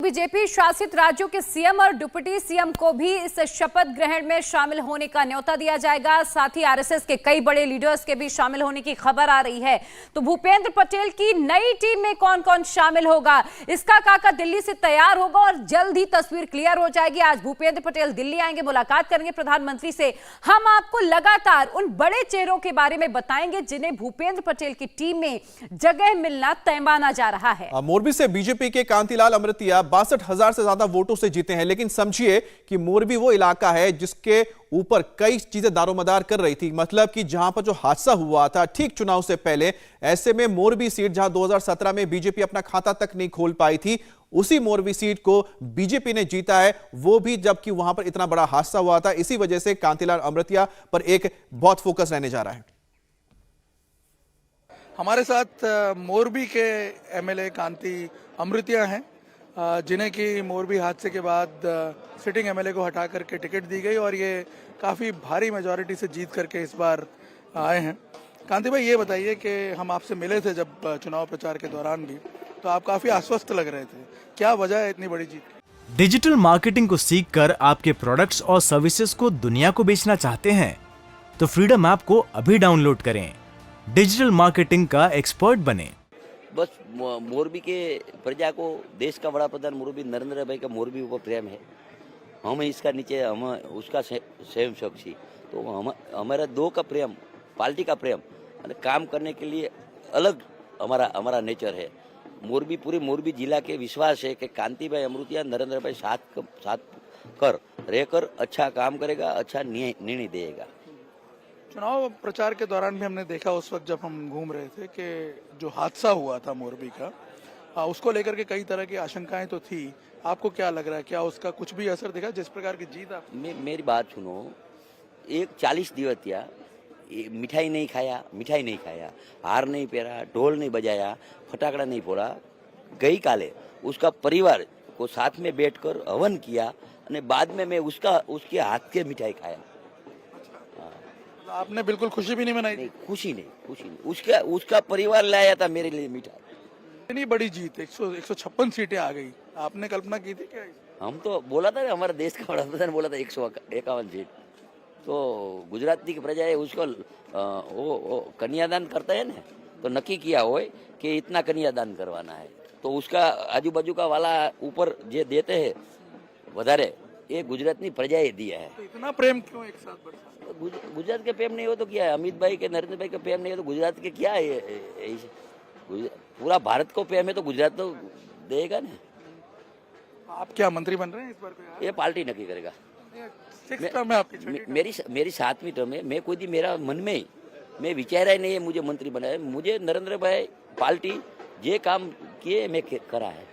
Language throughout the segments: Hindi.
बीजेपी शासित राज्यों के सीएम और डिप्टी सीएम को भी इस शपथ ग्रहण में शामिल होने का न्योता दिया जाएगा। साथ ही आरएसएस के कई बड़े लीडर्स के भी शामिल होने की खबर आ रही है। तो भूपेंद्र पटेल की नई टीम में कौन कौन शामिल होगा, इसका काका दिल्ली से तैयार होगा और जल्द ही तस्वीर क्लियर हो जाएगी। आज भूपेंद्र पटेल दिल्ली आएंगे, मुलाकात करेंगे प्रधानमंत्री से। हम आपको लगातार उन बड़े चेहरों के बारे में बताएंगे जिन्हें भूपेंद्र पटेल की टीम में जगह मिलना तय माना जा रहा है। मोरबी से बीजेपी के कांतिलाल अमृतिया 62,000 से ज्यादा वोटों से जीते हैं, लेकिन समझिए कि मोरबी वो इलाका है जिसके ऊपर कई चीजें दारोमदार कर रही थी। मतलब कि जहां पर जो हादसा हुआ था ठीक चुनाव से पहले, ऐसे में मोरबी सीट जहां 2017 में बीजेपी अपना खाता तक नहीं खोल पाई थी, उसी मोरबी सीट को बीजेपी ने जीता है, वो भी जबकि वहां पर इतना बड़ा हादसा हुआ था। इसी वजह से कांतिलाल अमृतिया पर एक बहुत फोकस रहने जा रहा है। हमारे साथ मोरबी के एमएलए कांति अमृतिया हैं, जिन्हें कि मोरबी हादसे के बाद सिटिंग एमएलए को हटा करके टिकट दी गई और ये काफ़ी भारी मेजॉरिटी से जीत करके इस बार आए हैं। कांति भाई, ये बताइए कि हम आपसे मिले थे जब चुनाव प्रचार के दौरान भी, तो आप काफ़ी आश्वस्त लग रहे थे। क्या वजह है इतनी बड़ी जीत की? डिजिटल मार्केटिंग को सीखकर आपके प्रोडक्ट्स और सर्विसेज को दुनिया को बेचना चाहते हैं तो फ्रीडम ऐप को अभी डाउनलोड करें। डिजिटल मार्केटिंग का एक्सपर्ट बने। बस मोरबी के प्रजा को देश का बड़ा प्रधान मोरबी नरेंद्र भाई का मोरबी ऊपर प्रेम है। हम इसका नीचे हम उसका स्वयं शख्सी, तो हम हमारा दो का प्रेम, पार्टी का प्रेम, काम करने के लिए अलग हमारा नेचर है। मोरबी पूरे मोरबी जिला के विश्वास है कि कांति भाई अमृतिया नरेंद्र भाई साथ कर रहकर अच्छा काम करेगा, अच्छा निर्णय देगा। चुनाव प्रचार के दौरान भी हमने देखा, उस वक्त जब हम घूम रहे थे, कि जो हादसा हुआ था मोरबी का, उसको लेकर के कई तरह की आशंकाएं तो थी। आपको क्या लग रहा है, क्या उसका कुछ भी असर दिखा जिस प्रकार की जीत आप? मेरी बात सुनो, एक 40 दिवसिया मिठाई नहीं खाया, हार नहीं पहरा, ढोल नहीं बजाया, फटाकड़ा नहीं फोड़ा। गई काले उसका परिवार को साथ में बैठकर हवन किया और बाद में मैं उसके हाथ के मिठाई खाया। आपने बिल्कुल खुशी भी नहीं मनाई? नहीं, खुशी नहीं। उसका परिवार लाया था मेरे लिए मिठाई। इतनी बड़ी जीत, 156 सीटें आ गई, आपने कल्पना की थी क्या? हम तो बोला था, हमारा देश का बड़ा प्रधान बोला था 151 सीट। तो गुजराती की प्रजा है, उसको वो कन्यादान करता है ना, तो नक्की किया हो कि इतना कन्यादान करवाना है, तो उसका आजू बाजू का वाला ऊपर जे देते हैं વધારે, ये गुजराती प्रजा ही दिया है। तो इतना प्रेम क्यों एक साथ बढ़ा? गुजरात के प्रेम नहीं हो तो क्या है? अमित भाई के, नरेंद्र भाई के प्रेम नहीं हो तो गुजरात के क्या है? पूरा भारत को प्रेम है तो गुजरात तो देगा ना। आप क्या मंत्री बन रहे हैं इस बार? ये पार्टी नक्की करेगा। मेरी 7वीं टर्म है। मैं कोई दी मेरा मन में ही मैं विचारा ही नहीं है मुझे मंत्री बनाया। मुझे नरेंद्र भाई पार्टी जे काम किए मैं करा है।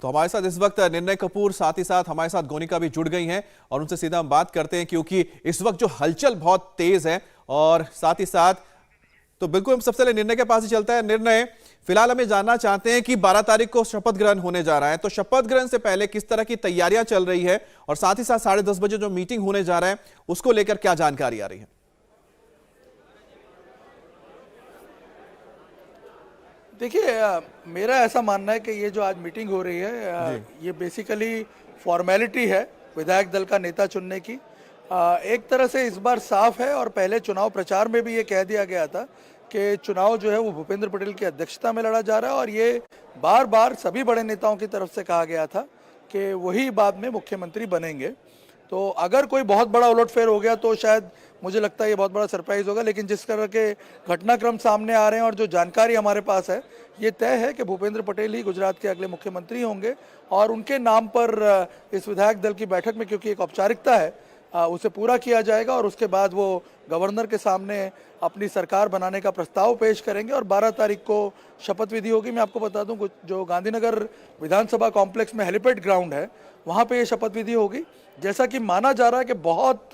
तो हमारे साथ इस वक्त निर्णय कपूर, साथ ही साथ हमारे साथ गोनिका भी जुड़ गई हैं और उनसे सीधा हम बात करते हैं, क्योंकि इस वक्त जो हलचल बहुत तेज है। और साथ ही साथ तो बिल्कुल हम सबसे पहले निर्णय के पास ही चलता है। निर्णय, फिलहाल हमें जानना चाहते हैं कि 12 तारीख को शपथ ग्रहण होने जा रहा है, तो शपथ ग्रहण से पहले किस तरह की तैयारियां चल रही है और साथ ही साथ 10:30 बजे जो मीटिंग होने जा रहा है उसको लेकर क्या जानकारी आ रही है? देखिए, मेरा ऐसा मानना है कि ये जो आज मीटिंग हो रही है, ये बेसिकली फॉर्मेलिटी है विधायक दल का नेता चुनने की। एक तरह से इस बार साफ है, और पहले चुनाव प्रचार में भी ये कह दिया गया था कि चुनाव जो है वो भूपेंद्र पटेल की अध्यक्षता में लड़ा जा रहा है, और ये बार बार सभी बड़े नेताओं की तरफ से कहा गया था कि वही बाद में मुख्यमंत्री बनेंगे। तो अगर कोई बहुत बड़ा उलटफेर हो गया तो शायद मुझे लगता है ये बहुत बड़ा सरप्राइज होगा, लेकिन जिस तरह के घटनाक्रम सामने आ रहे हैं और जो जानकारी हमारे पास है, ये तय है कि भूपेंद्र पटेल ही गुजरात के अगले मुख्यमंत्री होंगे। और उनके नाम पर इस विधायक दल की बैठक में, क्योंकि एक औपचारिकता है, उसे पूरा किया जाएगा और उसके बाद वो गवर्नर के सामने अपनी सरकार बनाने का प्रस्ताव पेश करेंगे और 12 तारीख को शपथ विधि होगी। मैं आपको बता दूं, जो गांधीनगर विधानसभा कॉम्प्लेक्स में हेलीपैड ग्राउंड है, वहाँ पे ये शपथ विधि होगी। जैसा कि माना जा रहा है कि बहुत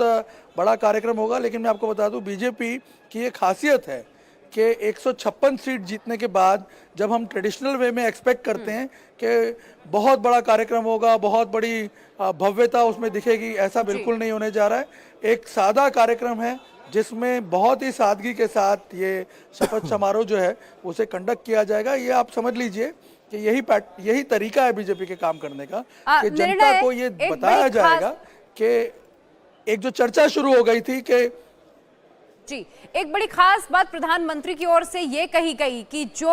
बड़ा कार्यक्रम होगा, लेकिन मैं आपको बता दूं, बीजेपी की एक खासियत है कि 156 सीट जीतने के बाद जब हम ट्रेडिशनल वे में एक्सपेक्ट करते हैं कि बहुत बड़ा कार्यक्रम होगा, बहुत बड़ी भव्यता उसमें दिखेगी, ऐसा बिल्कुल नहीं होने जा रहा है। एक सादा कार्यक्रम है जिसमें बहुत ही सादगी के साथ ये शपथ समारोह जो है उसे कंडक्ट किया जाएगा। ये आप समझ लीजिए कि यही तरीका है बीजेपी के काम करने का कि जनता को ये बताया जाएगा कि एक जो चर्चा शुरू हो गई थी कि जी, एक बड़ी खास बात प्रधानमंत्री की ओर से ये कही गई कि जो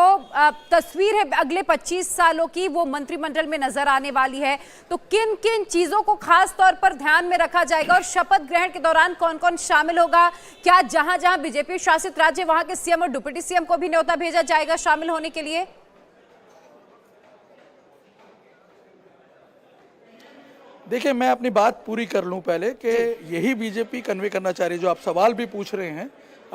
तस्वीर है अगले 25 सालों की वो मंत्रिमंडल में नजर आने वाली है। तो किन किन चीजों को खास तौर पर ध्यान में रखा जाएगा और शपथ ग्रहण के दौरान कौन कौन शामिल होगा? क्या जहां जहां बीजेपी शासित राज्य वहां के सीएम और डिप्टी सीएम को भी न्योता भेजा जाएगा शामिल होने के लिए? देखिए, मैं अपनी बात पूरी कर लूं पहले कि यही बीजेपी कन्वे करना चाह रही है। जो आप सवाल भी पूछ रहे हैं,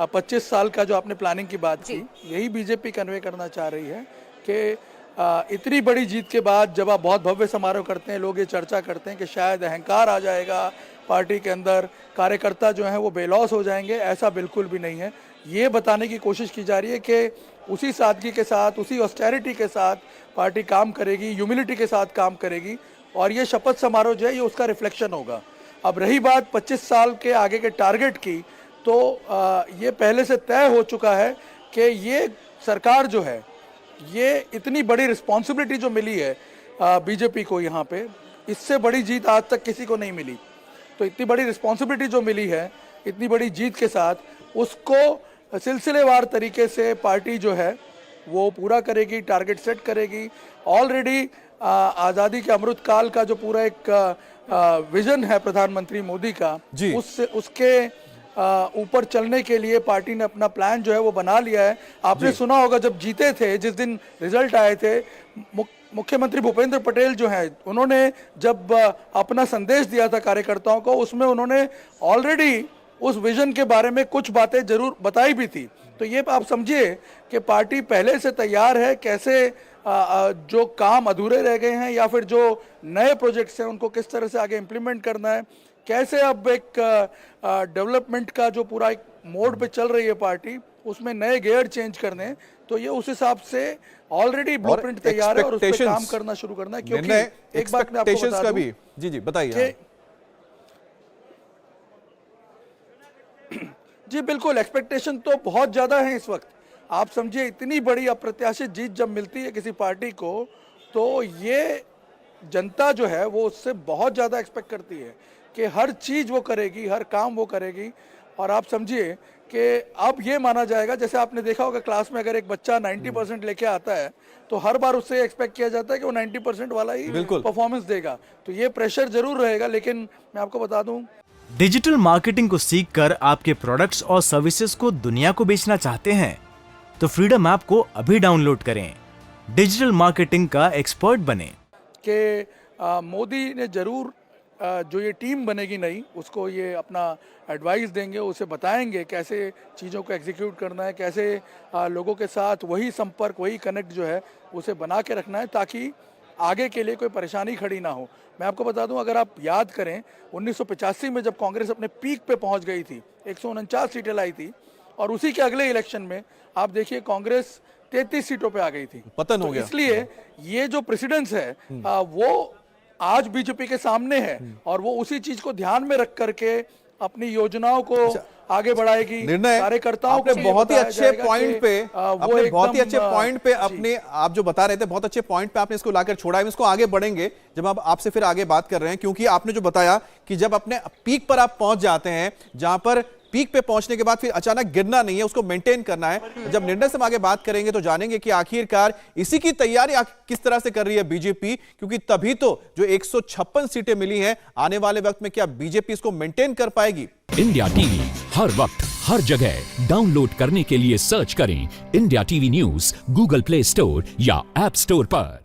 25 साल का जो आपने प्लानिंग की बात की, यही बीजेपी कन्वे करना चाह रही है कि इतनी बड़ी जीत के बाद जब आप बहुत भव्य समारोह करते हैं, लोग ये चर्चा करते हैं कि शायद अहंकार आ जाएगा पार्टी के अंदर, कार्यकर्ता जो हैं वो बेलौस हो जाएंगे। ऐसा बिल्कुल भी नहीं है। ये बताने की कोशिश की जा रही है कि उसी सादगी के साथ, उसी ऑस्टेरिटी के साथ पार्टी काम करेगी, ह्यूमिलिटी के साथ काम करेगी और ये शपथ समारोह जो है ये उसका रिफ्लेक्शन होगा। अब रही बात 25 साल के आगे के टारगेट की, तो ये पहले से तय हो चुका है कि ये सरकार जो है, ये इतनी बड़ी रिस्पॉन्सिबिलिटी जो मिली है बीजेपी को, यहाँ पे इससे बड़ी जीत आज तक किसी को नहीं मिली। तो इतनी बड़ी रिस्पॉन्सिबिलिटी जो मिली है इतनी बड़ी जीत के साथ, उसको सिलसिलेवार तरीके से पार्टी जो है वो पूरा करेगी, टारगेट सेट करेगी। ऑलरेडी आज़ादी के अमृत काल का जो पूरा एक विजन है प्रधानमंत्री मोदी का, उसके ऊपर चलने के लिए पार्टी ने अपना प्लान जो है वो बना लिया है। आपने सुना होगा जब जीते थे, जिस दिन रिजल्ट आए थे, मुख्यमंत्री भूपेंद्र पटेल जो हैं, उन्होंने जब अपना संदेश दिया था कार्यकर्ताओं को, उसमें उन्होंने ऑलरेडी उस विजन के बारे में कुछ बातें जरूर बताई भी थी। तो ये आप समझिए कि पार्टी पहले से तैयार है कैसे जो काम अधूरे रह गए हैं या फिर जो नए प्रोजेक्ट्स हैं उनको किस तरह से आगे इम्प्लीमेंट करना है, कैसे अब एक डेवलपमेंट का जो पूरा एक मोड पे चल रही है पार्टी, उसमें नए गियर चेंज करने हैं। तो ये उस हिसाब से ऑलरेडी ब्लूप्रिंट तैयार है और उस पर काम करना शुरू करना है। क्योंकि एक बात मैं आपको बता दूं, जी बताइए। जी बिल्कुल, एक्सपेक्टेशन तो बहुत ज्यादा है इस वक्त। आप समझिए, इतनी बड़ी अप्रत्याशित जीत जब मिलती है किसी पार्टी को, तो ये जनता जो है वो उससे बहुत ज़्यादा एक्सपेक्ट करती है कि हर चीज़ वो करेगी, हर काम वो करेगी। और आप समझिए कि अब ये माना जाएगा, जैसे आपने देखा होगा क्लास में अगर एक बच्चा 90% लेके आता है तो हर बार उससे एक्सपेक्ट किया जाता है कि वो 90% वाला ही परफॉर्मेंस देगा। तो ये प्रेशर जरूर रहेगा, लेकिन मैं आपको बता दूं, डिजिटल मार्केटिंग को सीखकर आपके प्रोडक्ट्स और सर्विसेज को दुनिया को बेचना चाहते हैं तो फ्रीडम ऐप को अभी डाउनलोड करें। डिजिटल मार्केटिंग का एक्सपर्ट बने। कि मोदी ने जरूर जो ये टीम बनेगी नई, उसको ये अपना एडवाइस देंगे, उसे बताएंगे कैसे चीज़ों को एग्जीक्यूट करना है, कैसे लोगों के साथ वही संपर्क, वही कनेक्ट जो है उसे बना के रखना है ताकि आगे के लिए कोई परेशानी खड़ी ना हो। मैं आपको बता दूं, अगर आप याद करें 1985 में जब कांग्रेस अपने पीक पे पहुंच गई थी, 149 सीटें लाई थी, और उसी के अगले इलेक्शन में आप देखिए कांग्रेस 33 सीटों पे आ गई थी, पतन हो गया। इसलिए ये जो प्रेसिडेंस है वो आज बीजेपी के सामने है और वो उसी चीज को ध्यान में रख करके अपनी योजनाओं को आगे बढ़ाएगी। निर्णय कार्यकर्ताओं को बहुत ही अच्छे पॉइंट पे, आपने बहुत ही अच्छे पॉइंट पे अपने, आप जो बता रहे थे बहुत अच्छे पॉइंट पे आपने इसको लाकर छोड़ा है। इसको आगे बढ़ेंगे जब आप आपसे फिर आगे बात कर रहे हैं, क्योंकि आपने जो बताया कि जब अपने पीक पर आप पहुंच जाते हैं, जहां पर पीक पे पहुंचने के बाद फिर अचानक गिरना नहीं है, उसको मेंटेन करना है। जब निर्णय से हम आगे बात करेंगे तो जानेंगे कि आखिरकार इसी की तैयारी किस तरह से कर रही है बीजेपी, क्योंकि तभी तो जो 156 सीटें मिली हैं, आने वाले वक्त में क्या बीजेपी इसको मेंटेन कर पाएगी? इंडिया टीवी हर वक्त हर जगह डाउनलोड करने के लिए सर्च करें India TV news Google play store या ऐप स्टोर पर।